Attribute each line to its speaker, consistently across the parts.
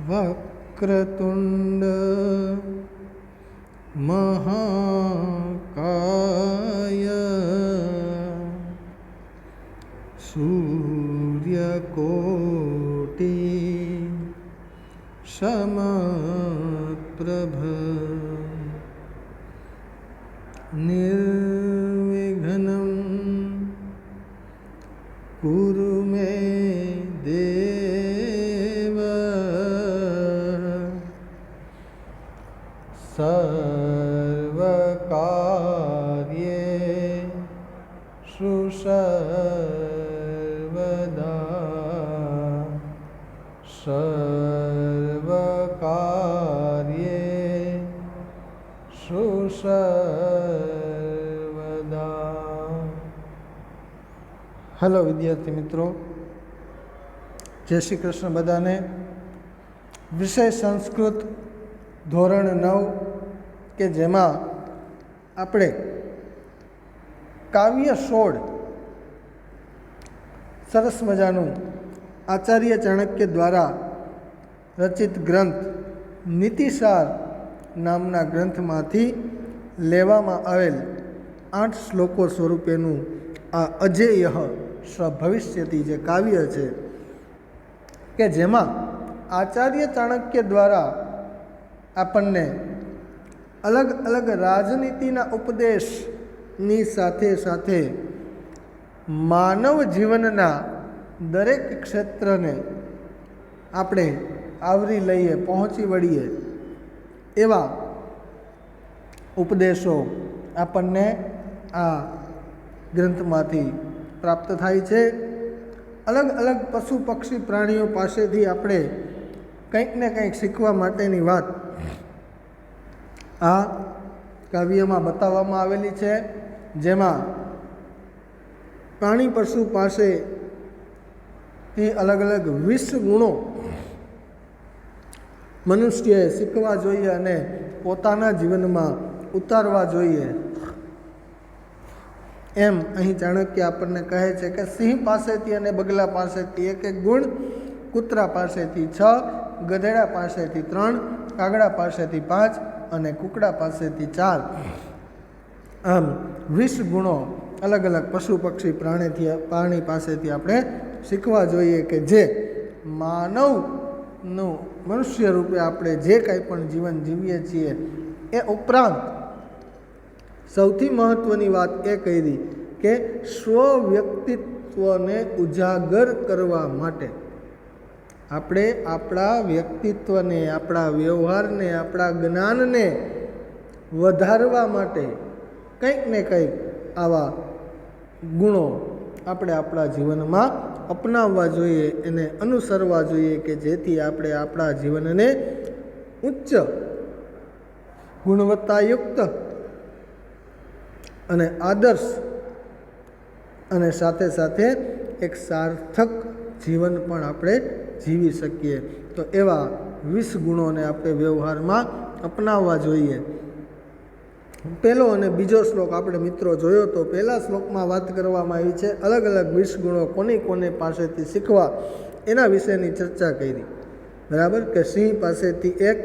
Speaker 1: વક્રતુંડ મહાકાય સૂર્યકોટિ સમપ્રભ નિર્વિઘ્નં કુરુ મે દેવ સર્વકાર્યેષુ સર્વદા સર્વકાર્યેષુ સર્વદા. Hello વિદ્યાર્થી મિત્રો, જય શ્રી કૃષ્ણ બધાને. વિષય સંસ્કૃત ધોરણ 9 કે જેમાં આપણે કાવ્ય 16 સરસ મજાનું આચાર્ય ચાણક્ય દ્વારા રચિત ગ્રંથ નીતિસાર નામના ગ્રંથમાંથી લેવામાં આવેલ 8 શ્લોકો સ્વરૂપેનું આ અજેય ભવિષ્યતિ જે કાવ્ય છે કે જેમાં આચાર્ય ચાણક્ય દ્વારા આપણને અલગ અલગ રાજનીતિના ઉપદેશની સાથે સાથે માનવ જીવનના દરેક ક્ષેત્રને આપણે આવરી લઈએ, પહોંચી વળીએ એવા ઉપદેશો આપણને આ ગ્રંથમાંથી પ્રાપ્ત થાય છે. અલગ અલગ પશુ પક્ષી પ્રાણીઓ પાસેથી આપણે કંઈક ને કંઈક શીખવા માટેની વાત આ કાવ્યમાં બતાવવામાં આવેલી છે, જેમાં પ્રાણી પશુ પાસેથી અલગ અલગ 20 ગુણો મનુષ્યએ શીખવા જોઈએ અને પોતાના જીવનમાં ઉતારવા જોઈએ એમ અહીં ચાણક્ય આપણને કહે છે કે સિંહ પાસેથી અને બગલા પાસેથી 1 ગુણ, કૂતરા પાસેથી 6, ગધેડા પાસેથી 3, કાગડા પાસેથી 5 અને કુકડા પાસેથી 4. આમ 20 ગુણો અલગ અલગ પશુ પક્ષી પ્રાણી પાસેથી આપણે શીખવા જોઈએ કે જે માનવનું મનુષ્ય રૂપે આપણે જે કાંઈ પણ જીવન જીવીએ છીએ એ ઉપરાંત સૌથી મહત્ત્વની વાત એ કરી કે સ્વ વ્યક્તિત્વને ઉજાગર કરવા માટે આપણે આપણા વ્યક્તિત્વને, આપણા વ્યવહારને, આપણા જ્ઞાનને વધારવા માટે કંઈક ને કંઈક આવા ગુણો આપણે આપણા જીવનમાં અપનાવવા જોઈએ, એને અનુસરવા જોઈએ કે જેથી આપણે આપણા જીવનને ઉચ્ચ ગુણવત્તાયુક્ત અને આદર્શ અને સાથે સાથે એક સાર્થક જીવન પણ આપણે જીવી શકીએ. તો એવા 20 ગુણોને આપણે વ્યવહારમાં અપનાવવા જોઈએ. પહેલો અને બીજો શ્લોક આપણે મિત્રો જોયો તો પહેલા શ્લોકમાં વાત કરવામાં આવી છે અલગ અલગ 20 ગુણો કોને પાસેથી શીખવા એના વિશેની ચર્ચા કરી. બરાબર કે સિંહ પાસેથી 1,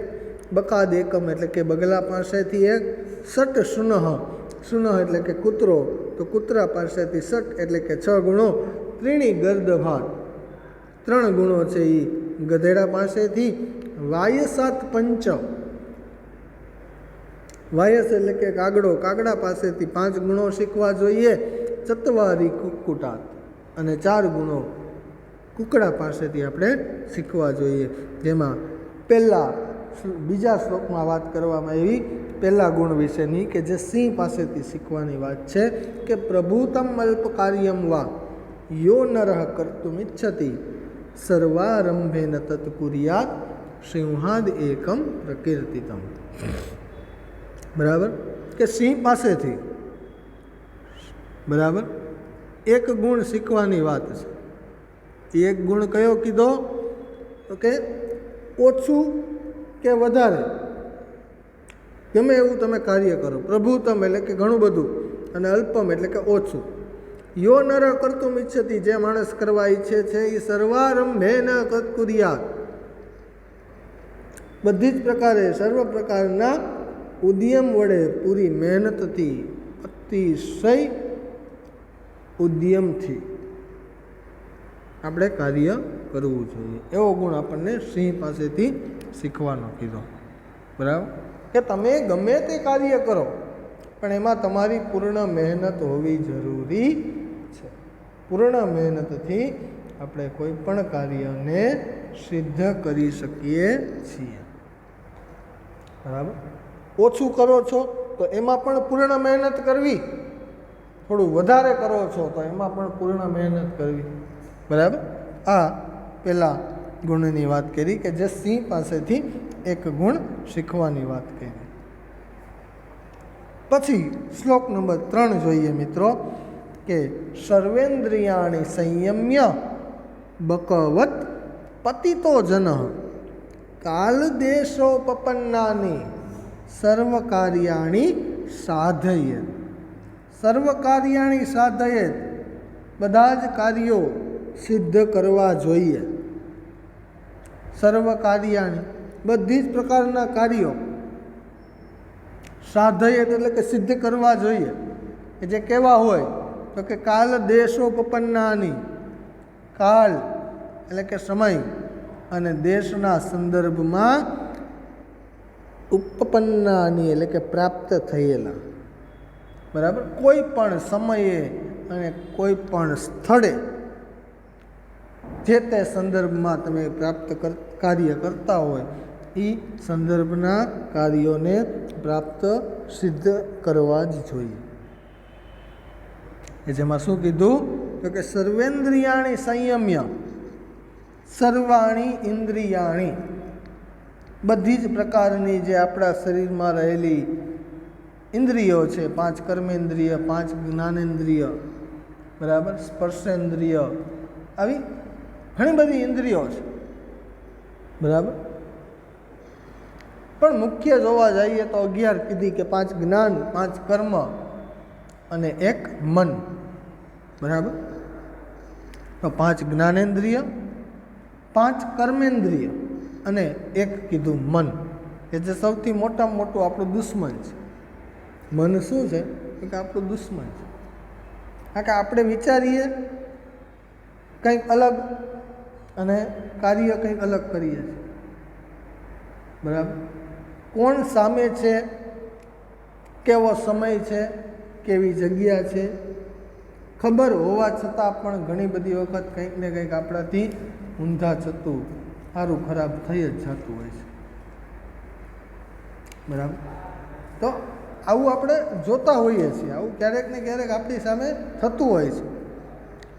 Speaker 1: બકાદ એકમ એટલે કે બગલા પાસેથી 1, સટ સુનહ, સુનહ એટલે કે કૂતરો, તો કૂતરા પાસેથી સટ એટલે કે 6 ગુણો, ત્રીણી ગર્દભાર 3 ગુણો છે એ ગધેડા પાસેથી, વાયસાત પંચ, વાયસ એટલે કે કાગડો, કાગડા પાસેથી 5 ગુણો શીખવા જોઈએ, ચતવારી કુક્કુટાત અને 4 ગુણો કુકડા પાસેથી આપણે શીખવા જોઈએ. જેમાં બીજા શ્લોકમાં વાત કરવામાં આવી પહેલા ગુણ વિશેની કે જે સિંહ પાસેથી શીખવાની વાત છે કે પ્રભુતમ અલ્પ કાર્યમ વા યો નરઃ કર્તુમ ઇચ્છતિ સર્વારંભેન તત્કુર્યાત સિંહાદ એકમ પ્રકીર્તિતમ. બરાબર કે સિંહ પાસેથી બરાબર 1 ગુણ શીખવાની વાત છે. 1 ગુણ કયો કીધો તો કે ઓછું કે વધારે ગમે એવું તમે કાર્ય કરો. પ્રભુતમ એટલે કે ઘણું બધું અને અલ્પમ એટલે કે ઓછું. યો નર કર્તુમ ઇચ્છતિ, જે માણસ કરવા ઈચ્છે છે એ સર્વારંભેન તત્કુર્યાત, બધી જ પ્રકારે સર્વ પ્રકારના ઉદ્યમ વડે પૂરી મહેનતથી અતિશય ઉદ્યમથી આપણે કાર્ય કરવું જોઈએ. એવો ગુણ આપણને સિંહ પાસેથી શીખવાનો કીધો. બરાબર, કે તમે ગમે તે કાર્ય કરો પણ એમાં તમારી પૂર્ણ મહેનત હોવી જરૂરી છે. પૂર્ણ મહેનતથી આપણે કોઈ પણ કાર્યને સિદ્ધ કરી શકીએ છીએ. બરાબર, ઓછું કરો છો તો એમાં પણ પૂર્ણ મહેનત કરવી, થોડું વધારે કરો છો તો એમાં પણ પૂર્ણ મહેનત કરવી. બરાબર, આ પહેલાં ગુણની વાત કરી કે જે સિંહ પાસેથી એક ગુણ શીખવાની વાત કરી. પછી શ્લોક નંબર 3 જોઈએ મિત્રો, કે સર્વેન્દ્રિયાણી સંયમ્ય બકવત પતિતો જન કાલદેશોપપન્નાની સર્વકાર્યાણી સાધયેત. સર્વકાર્યાણી સાધયેત, બધા જ કાર્યો સિદ્ધ કરવા જોઈએ. સર્વકાર્યાણી, બધી જ પ્રકારના કાર્યો સાધયેત એટલે કે સિદ્ધ કરવા જોઈએ. કે જે કેવા હોય તો કે કાલ દેશોપપન્નાની, કાળ એટલે કે સમય અને દેશના સંદર્ભમાં ઉપપન્નાની એટલે કે પ્રાપ્ત થયેલા. બરાબર, કોઈ પણ સમયે અને કોઈ પણ સ્થળે જે તે સંદર્ભમાં તમે પ્રાપ્ત કાર્ય કરતા હોય એ સંદર્ભના કાર્યોને પ્રાપ્ત સિદ્ધ કરવા જ જોઈએ. એ જેમાં શું કીધું તો કે સર્વેન્દ્રિયાણી સંયમ્ય, સર્વાણી ઇન્દ્રિયાણી, બધી જ પ્રકારની જે આપણા શરીરમાં રહેલી ઇન્દ્રિયો છે, 5 કર્મેન્દ્રિય, 5 જ્ઞાનેન્દ્રિય, બરાબર, સ્પર્શેન્દ્રિય, આવી ઘણી બધી ઇન્દ્રિયો છે. બરાબર, પણ મુખ્ય જોવા જઈએ તો 11 કીધી કે 5 જ્ઞાન, 5 કર્મ અને 1 મન. બરાબર, તો 5 જ્ઞાનેન્દ્રિય, 5 કર્મેન્દ્રિય અને 1 કીધું મન, કે જે સૌથી મોટામાં મોટું આપણું દુશ્મન છે. મન શું છે કે આપણું દુશ્મન છે. કારણ કે આપણે વિચારીએ કંઈક અલગ અને કાર્ય કંઈક અલગ કરીએ છીએ. બરાબર, કોણ સામે છે, કેવો સમય છે, કેવી જગ્યા છે, ખબર હોવા છતાં પણ ઘણી બધી વખત કંઈક ને કંઈક આપણાથી ઊંધા જતું, સારું ખરાબ થઈ જ જતું હોય છે. બરાબર, તો આવું આપણે જોતા હોઈએ છીએ, આવું ક્યારેક ને ક્યારેક આપણી સામે થતું હોય છે.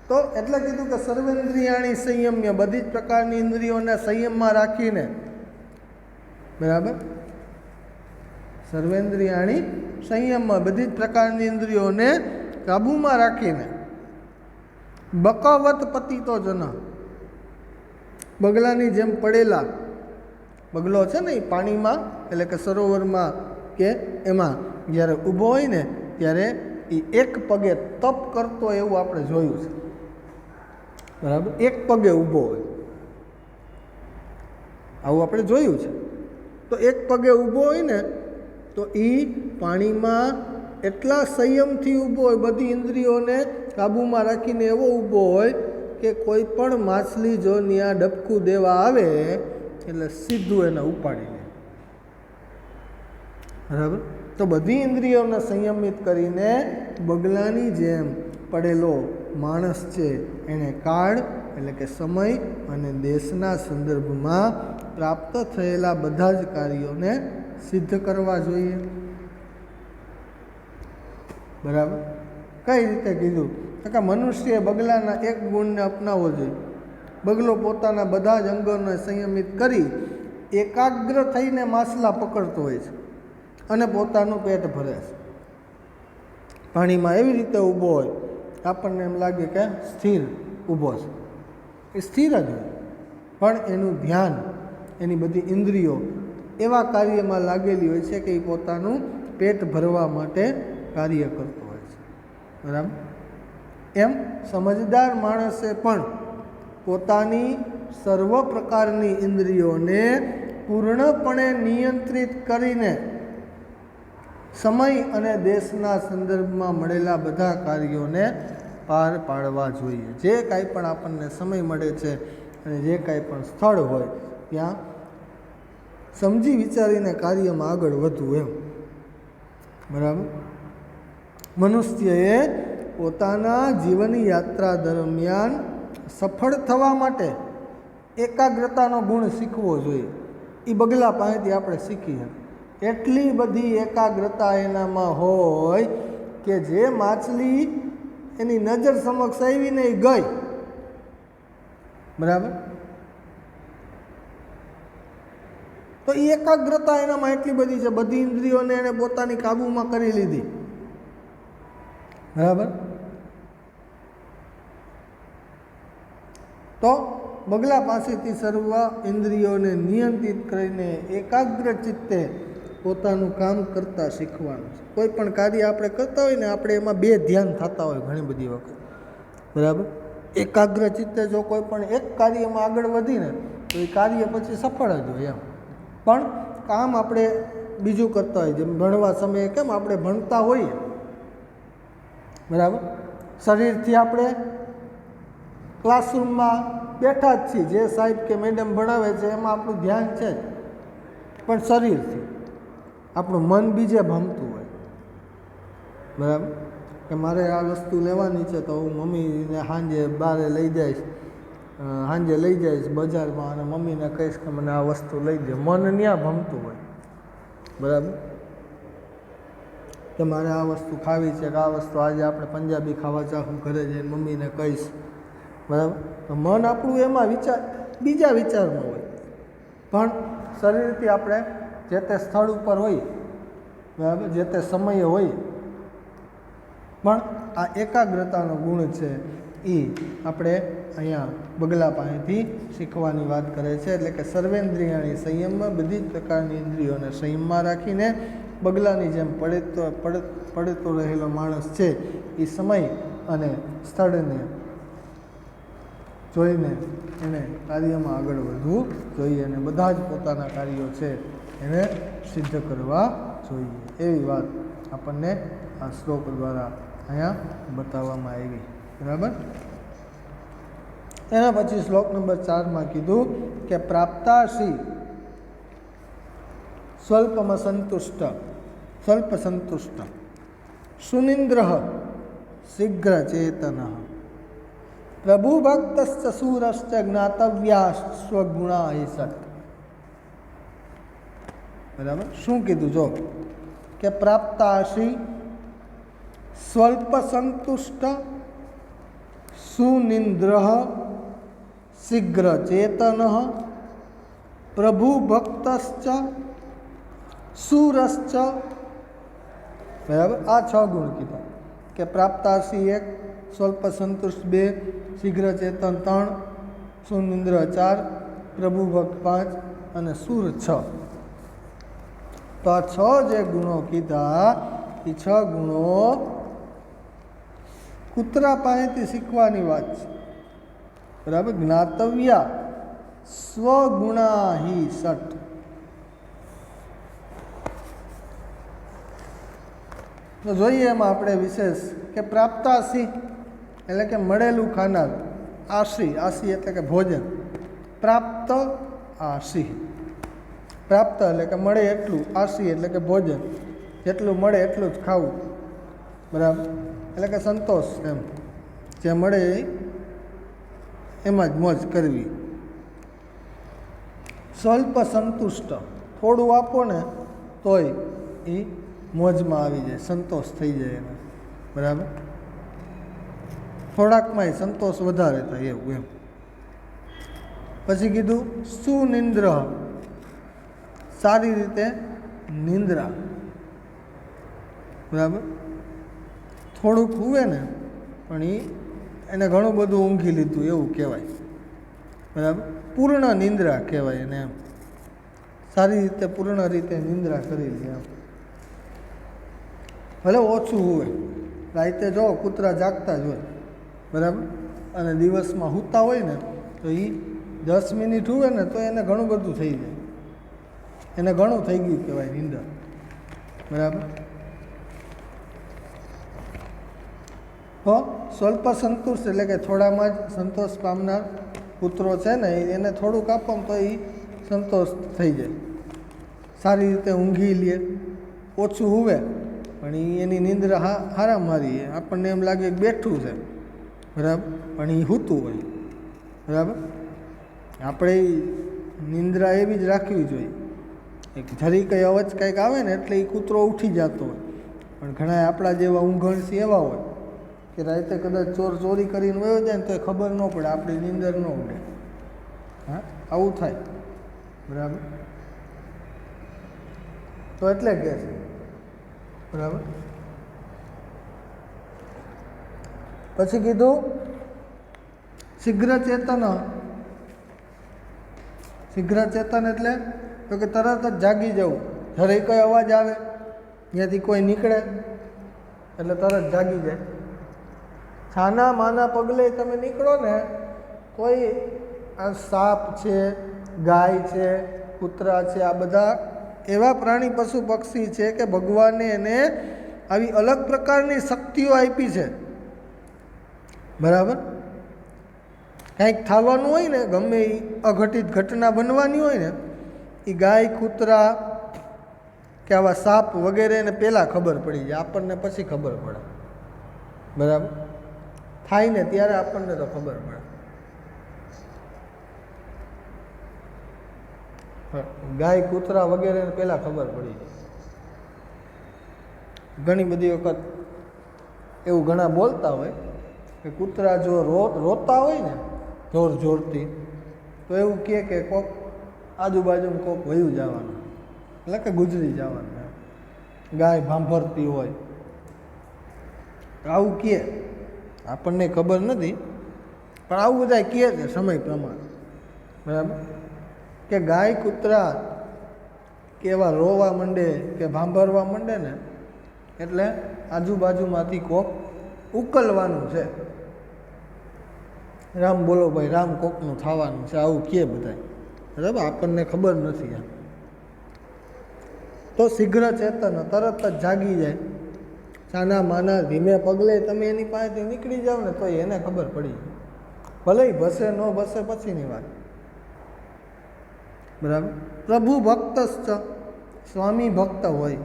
Speaker 1: તો એટલે કીધું કે સર્વેન્દ્રિયાણી સંયમ્ય, બધી જ પ્રકારની ઇન્દ્રિયોને સંયમમાં રાખીને, બરાબર, સર્વેન્દ્રિયાણી સંયમમાં, બધી જ પ્રકારની ઇન્દ્રિયોને કાબૂમાં રાખીને, બકવત પતિતો જન, બગલાની જેમ પડેલા, બગલો છે ને એ પાણીમાં એટલે કે સરોવરમાં કે એમાં જ્યારે ઊભો હોય ને ત્યારે એ એક પગે તપ કરતો એવું આપણે જોયું છે. બરાબર, એક પગે ઊભો હોય આવું આપણે જોયું છે. તો એક પગે ઊભો હોય ને તો એ પાણીમાં એટલા સંયમથી ઊભો હોય, બધી ઇન્દ્રિયોને કાબૂમાં રાખીને એવો ઊભો હોય કે કોઈ પણ માછલી જો ત્યાં ડબકું દેવા આવે એટલે સીધું એને ઉપાડી લે. બરાબર, તો બધી ઇન્દ્રિયોને સંયમિત કરીને બગલાની જેમ પડેલો માણસ છે એને કાળ એટલે કે સમય અને દેશના સંદર્ભમાં પ્રાપ્ત થયેલા બધા જ કાર્યોને સિદ્ધ કરવા જોઈએ. બરાબર, કઈ રીતે કીધું કે મનુષ્યએ બગલાના એક ગુણને અપનાવવો જોઈએ. બગલો પોતાના બધા જ અંગોને સંયમિત કરી એકાગ્ર થઈને માછલા પકડતો હોય છે અને પોતાનું પેટ ભરે છે. પાણીમાં એવી રીતે ઊભો હોય આપણને એમ લાગે કે સ્થિર ઊભો છે, એ સ્થિર જ હોય, પણ એનું ધ્યાન, એની બધી ઇન્દ્રિયો એવા કાર્યમાં લાગેલી હોય છે કે એ પોતાનું પેટ ભરવા માટે કાર્ય કરતો હોય છે. બરાબર, એમ સમજદાર માણસે પણ પોતાની સર્વ પ્રકારની ઇન્દ્રિયોને પૂર્ણપણે નિયંત્રિત કરીને સમય અને દેશના સંદર્ભમાં મળેલા બધા કાર્યોને પાર પાડવા જોઈએ. જે કાંઈ પણ આપણને સમય મળે છે અને જે કાંઈ પણ સ્થળ હોય ત્યાં સમજી વિચારીને કાર્યમાં આગળ વધવું એમ. બરાબર. મનુષ્યએ પોતાના જીવનની યાત્રા દરમિયાન સફળ થવા માટે એકાગ્રતાનો ગુણ શીખવો જોઈએ. એ બગલા પાસેથી આપણે શીખીએ. એટલી બધી એકાગ્રતા એનામાં હોય કે જે માછલી એની નજર સમક્ષ આવીને એ ગઈ. બરાબર. તો એ એકાગ્રતા એનામાં એટલી બધી છે, બધી ઇન્દ્રિયોને એને પોતાની કાબૂમાં કરી લીધી. બરાબર. તો બગલા પાસેથી સર્વ ઇન્દ્રિયોને નિયંત્રિત કરીને એકાગ્ર ચિત્તે પોતાનું કામ કરતાં શીખવાનું છે. કોઈ પણ કાર્ય આપણે કરતા હોય ને, આપણે એમાં બે ધ્યાન થતા હોય ઘણી બધી વખત. બરાબર. એકાગ્ર ચિત્તે જો કોઈ પણ એક કાર્યમાં આગળ વધીને તો એ કાર્ય પછી સફળ જ હોય એમ. પણ કામ આપણે બીજું કરતા હોય, જેમ ભણવા સમયે કેમ આપણે ભણતા હોઈએ. બરાબર. શરીરથી આપણે ક્લાસરૂમમાં બેઠા જ છીએ, જે સાહેબ કે મેડમ ભણાવે છે એમાં આપણું ધ્યાન છે જ, પણ શરીરથી આપણું મન બીજે ભમતું હોય. બરાબર. કે મારે આ વસ્તુ લેવાની છે તો હું મમ્મીને સાંજે બહાર લઈ જઈશ, સાંજે લઈ જઈશ બજારમાં અને મમ્મીને કહીશ કે મને આ વસ્તુ લઈ દે. મન ત્યાં ભમતું હોય. બરાબર. કે મારે આ વસ્તુ ખાવી છે કે આ વસ્તુ આજે આપણે પંજાબી ખાવા ચાહું, ઘરે જઈને મમ્મીને કહીશ. બરાબર. તો મન આપણું એમાં બીજા વિચારમાં હોય, પણ શરીરથી આપણે જે તે સ્થળ ઉપર હોઈએ. બરાબર. જે તે સમયે હોઈએ. પણ આ એકાગ્રતાનો ગુણ છે એ આપણે અહીંયા બગલા પાસેથી શીખવાની વાત કરે છે. એટલે કે સર્વેન્દ્રિયાની સંયમમાં, બધી જ પ્રકારની ઇન્દ્રિયોને સંયમમાં રાખીને બગલાની જેમ પડતો રહેલો માણસ છે એ સમય અને સ્થળને જોઈને એને કાર્યમાં આગળ વધવું જોઈએ અને બધા જ પોતાના કાર્યો છે એને સિદ્ધ કરવા જોઈએ. એવી વાત આપણને આ શ્લોક દ્વારા અહીંયા બતાવવામાં આવી. બરાબર. એના પછી શ્લોક નંબર 4 કીધું કે પ્રાપ્તાસી સ્વલ્પ સંતુષ્ટ સુનિન્દ્ર શીઘ્ર ચેતન પ્રભુ ભક્ત સુરશ્ચ જ્ઞાતવ્યા સ્વગુણા સત. બરાબર. શું કીધું જો કે પ્રાપ્તાસી સ્વલ્પ સંતુષ્ટ સુનિન્દ્ર શીઘ્ર ચેતન પ્રભુ ભક્તશ્ચ સુરશ્ચ. બરાબર. આ 6 ગુણ કીધા કે પ્રાપ્તાસી 1, સ્વલ્પ સંતુષ્ટ 2, શીઘ્ર ચેતન 3, સુનિન્દ્ર 4, પ્રભુ ભક્ત 5 અને સુર 6. તો આ 6 જે ગુણો કીધા એ 6 ગુણો કૂતરા પાસેથી શીખવાની વાત છે. બરાબર. જ્ઞાતવ્યા સ્વગુણા હિ સટ. તો જોઈએ એમાં આપણે વિશેષ કે પ્રાપ્તાસી એટલે કે મળેલું ખાનાર. આસી એટલે કે ભોજન. પ્રાપ્ત આસી. પ્રાપ્ત એટલે કે મળે એટલું, આસી એટલે કે ભોજન, જેટલું મળે એટલું જ ખાવું. બરાબર. એટલે કે સંતોષ એમ, જે મળે એમાં જ મોજ કરવી. સ્વલ્પ સંતુષ્ટ, થોડું આપો ને તોય એ મોજમાં આવી જાય, સંતોષ થઈ જાય એને. બરાબર. થોડાકમાંય સંતોષ વધારે થાય એવું એમ. પછી કીધું સુનિંદ્ર, સારી રીતે નિંદ્રા. બરાબર. થોડુંક હુવે ને પણ એને ઘણું બધું ઊંઘી લીધું એવું કહેવાય. બરાબર. પૂર્ણ નિંદ્રા કહેવાય એને એમ. સારી રીતે પૂર્ણ રીતે નિંદ્રા કરી લે એમ. ભલે ઓછું હુવે, રાતે જો કૂતરા જાગતા જ હોય. બરાબર. અને દિવસમાં સૂતા હોય ને તો એ 10 મિનિટ હુવે ને તો એને ઘણું બધું થઈ જાય. એને ઘણું થઈ ગયું કહેવાય નિંદર. બરાબર. તો સ્વલ્પ સંતુષ્ટ એટલે કે થોડામાં જ સંતોષ પામનાર પુત્રો છે ને, એને થોડુંક આપો તો એ સંતોષ થઈ જાય, સારી રીતે ઊંઘી લે, ઓછું હુવે પણ એની નિંદ્રા હારામ હારી, આપણને એમ લાગે કે બેઠું છે, બરાબર, પણ એ સૂતું હોય. બરાબર. આપણે નિંદ્રા એવી જ રાખવી જોઈએ. એક જરી કંઈ અવાજ કંઈક આવે ને એટલે એ કૂતરો ઉઠી જતો હોય, પણ ઘણા આપણા જેવા ઊંઘણસી એવા હોય કે રાતે કદાચ ચોર ચોરી કરીને વયો જાય ને તો એ ખબર ન પડે, આપણી નીંદર ન ઉડે. હા, આવું થાય. બરાબર. તો એટલે કહે છે. બરાબર. પછી કીધું શીઘ્ર ચેતન. શીઘ્ર ચેતન એટલે તો કે તરત જ જાગી જવું. જ્યારે કોઈ અવાજ આવે, ત્યાંથી કોઈ નીકળે એટલે તરત જાગી જાય. છાના માના પગલે તમે નીકળો ને, કોઈ આ સાપ છે, ગાય છે, કૂતરા છે, આ બધા એવા પ્રાણી પશુ પક્ષી છે કે ભગવાને એને આવી અલગ પ્રકારની શક્તિઓ આપી છે. બરાબર. કંઈક થવાનું હોય ને, ગમે એ અઘટિત ઘટના બનવાની હોય ને, એ ગાય, કૂતરા કે આવા સાપ વગેરેને પહેલાં ખબર પડી જાય, આપણને પછી ખબર પડે. બરાબર. થાય ને ત્યારે આપણને તો ખબર પડે. ગાય, કૂતરા વગેરેને પહેલાં ખબર પડી જાય. ઘણી બધી વખત એવું ઘણા બોલતા હોય કે કૂતરા જો રોતા હોય ને જોર જોરથી, તો એવું કહે કે કોક આજુબાજુમાં કોક વયું જવાનું, એટલે કે ગુજરી જવાનું. ગાય ભાંભરતી હોય આવું કહે, આપણને ખબર નથી પણ આવું બધા કહે છે સમય પ્રમાણે. બરાબર. કે ગાય, કૂતરા કે એવા રોવા માંડે કે ભાંભરવા માંડે ને એટલે આજુબાજુમાંથી કોક ઉકલવાનું છે. રામ બોલો ભાઈ, રામ કોકનું થવાનું છે, આવું કહે બધા. બરાબર. આપણને ખબર નથી. એમ તો શીઘ્ર ચેતન, તરત જ જાગી જાય. સાના માના ધીમે પગલે તમે એની પાસેથી નીકળી જાઓ ને તો એને ખબર પડી જાય. ભલે ભસે ન ભસે પછીની વાત. બરાબર. પ્રભુ ભક્ત સ્વામી ભક્ત હોય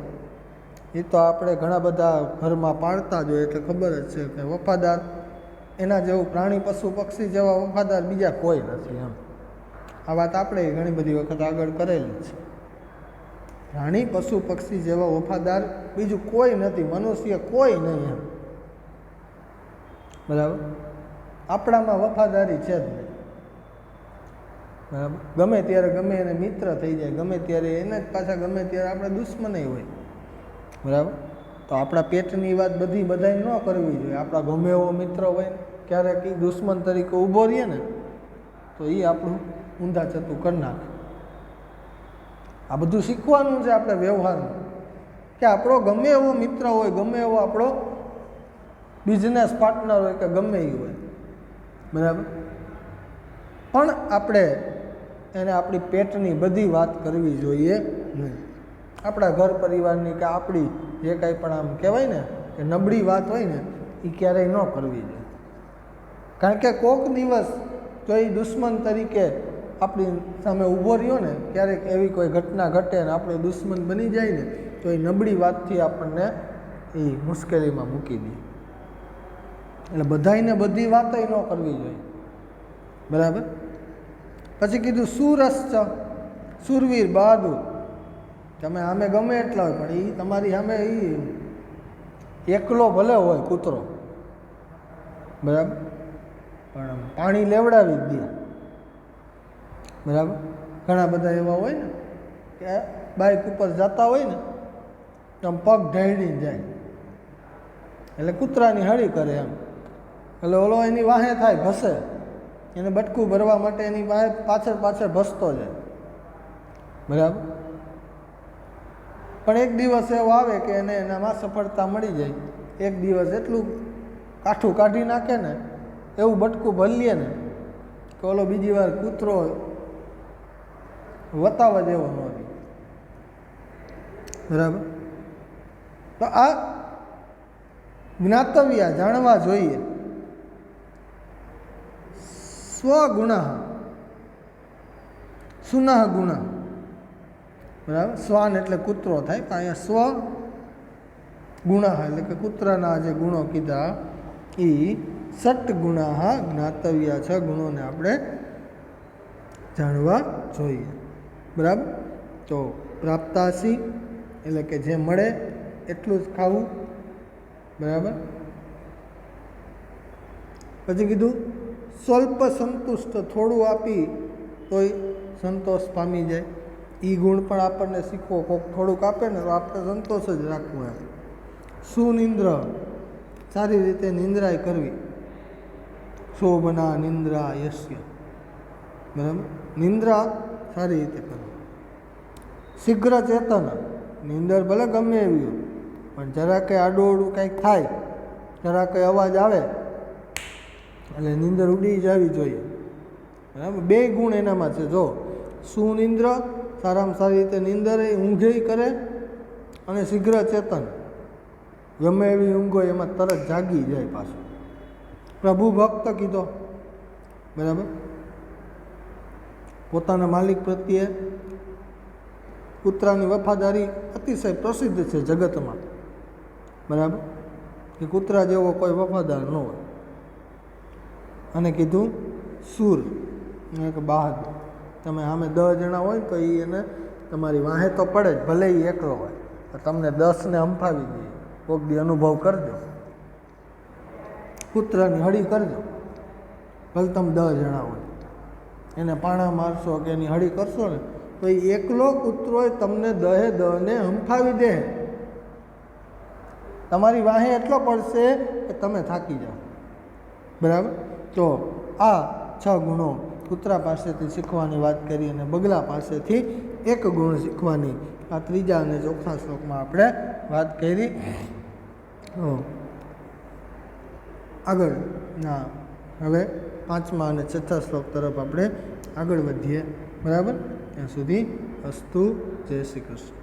Speaker 1: એ તો આપણે ઘણા બધા ઘરમાં પાળતા જ હોય એટલે ખબર જ છે કે વફાદાર એના જેવું પ્રાણી પશુ પક્ષી જેવા વફાદાર બીજા કોઈ નથી. એમ આ વાત આપણે ઘણી બધી વખત આગળ કરેલી છે. પ્રાણી પશુ પક્ષી જેવા વફાદાર બીજું કોઈ નથી, મનુષ્ય કોઈ નહીં. એમ બરાબર. આપણામાં વફાદારી છે જ નહીં. બરાબર. ગમે ત્યારે ગમે એને મિત્ર થઈ જાય, ગમે ત્યારે એને જ પાછા ગમે ત્યારે આપણે દુશ્મની હોય. બરાબર. તો આપણા પેટની વાત બધી બધાય ન કરવી જોઈએ. આપણા ગમે એવો મિત્ર હોય ક્યારેક એ દુશ્મન તરીકે ઊભો રહીએ ને તો એ આપણું ઊંધા ચતું કરી નાખે. આ બધું શીખવાનું છે આપણે વ્યવહારમાં, કે આપણો ગમે એવો મિત્ર હોય, ગમે એવો આપણો બિઝનેસ પાર્ટનર હોય કે ગમે એ હોય, બરાબર, પણ આપણે એને આપણી પેટની બધી વાત કરવી જોઈએ નહીં. આપણા ઘર પરિવારની કે આપણી જે કાંઈ પણ આમ કહેવાય ને કે નબળી વાત હોય ને એ ક્યારેય ન કરવી જોઈએ. કારણ કે કોઈક દિવસ જો એ દુશ્મન તરીકે આપણી સામે ઊભો રહ્યો ને, ક્યારેક એવી કોઈ ઘટના ઘટે ને આપણે દુશ્મન બની જાય ને તો એ નબળી વાતથી આપણને એ મુશ્કેલીમાં મૂકી દે. એટલે બધાને બધી વાતય ન કરવી જોઈએ. બરાબર. પછી કીધું સુરસ સુરવીર બહાદુર. તમે સામે ગમે એટલા હોય પણ એ તમારી સામે એ એકલો ભલે હોય કૂતરો, બરાબર, પણ પાણી લેવડાવી જ દે. બરાબર. ઘણા બધા એવા હોય ને કે બાઇક ઉપર જતા હોય ને આમ પગ ઢળીને જાય એટલે કૂતરાની હળી કરે એમ, એટલે ઓલો એની વાહે થાય, ઘસે, એને બટકું ભરવા માટે એની વાહે પાછળ પાછળ ભસતો જાય. બરાબર. પણ એક દિવસ એવો આવે કે એને એનામાં સફળતા મળી જાય. એક દિવસ એટલું કાઠું કાઢી નાખે ને, એવું બટકું ભરીએ ને કે ઓલો બીજી વાર કૂતરો વતાવા જેવો ન રહે. બરાબર. તો આ જ્ઞાતવ્ય જાણવા જોઈએ. સ્વગુણ સુનઃ ગુણ, બરાબર. સ્વાન એટલે કૂતરો થાય, પણ અહીંયા સ્વ ગુણ એટલે કે કૂતરાના જે ગુણો કીધા એ ષટ ગુણા જ્ઞાતવ્ય છે. ગુણોને આપણે જાણવા જોઈએ, બરાબર. તો પ્રાપ્તાસી એટલે કે જે મળે એટલું જ ખાવું, બરાબર. પછી કીધું સ્વલ્પ સંતુષ્ટ, થોડું આપી તોય સંતોષ પામી જાય. એ ગુણ પણ આપણને શીખવો. કોઈક થોડુંક આપે ને તો આપણે સંતોષ જ રાખવો એમ. સુનિંદ્ર, સારી રીતે નિંદ્રાય કરવી. શોભના નિંદ્રા યસ્ય, બરાબર. નિંદ્રા સારી રીતે કરવી. શીઘ્ર ચેતન, નિંદર ભલે ગમે એવી હોય, પણ જરા કંઈ આડું કંઈક થાય, જરા કંઈ અવાજ આવે એટલે નિંદર ઉડી જવી જોઈએ, બરાબર. બે ગુણ એનામાં છે. જો સુનિંદ્ર, સારામાં સારી રીતે નિંદર ઊંઘે કરે, અને શીઘ્ર ચેતન, ગમે એવી ઊંઘ હોય એમાં તરત જાગી જાય પાછું. પ્રભુ ભક્ત કીધો, બરાબર. પોતાના માલિક પ્રત્યે કૂતરાની વફાદારી અતિશય પ્રસિદ્ધ છે જગતમાં, બરાબર. કે કૂતરા જેવો કોઈ વફાદાર ન હોય. અને કીધું સૂર એટલે કે બહાદુર. તમે સામે 10 જણા હોય તો એ એને તમારી વાહે તો પડે જ, ભલે એ એકલો હોય, તો તમને 10ને હંફાવી દે. કોઈક દી અનુભવ કરજો, કૂતરાની હળી કરજો, ભલે તમે 10 જણા હોય, એને પાણા મારશો કે એની હળી કરશો ને તો એ એકલો કૂતરો તમને 10ને હંફાવી દે. તમારી વાહે એટલો પડશે કે તમે થાકી જાઓ, બરાબર. તો આ 6 ગુણો કૂતરા પાસેથી શીખવાની વાત કરી, અને બગલા પાસેથી 1 ગુણ શીખવાની આ 3જા અને 4થા શ્લોકમાં આપણે વાત કરી. આગળ ના હવે 5મા અને 6થા શ્લોક તરફ આપણે આગળ વધીએ, બરાબર. ત્યાં સુધી અસ્તુ. જય શ્રી કૃષ્ણ.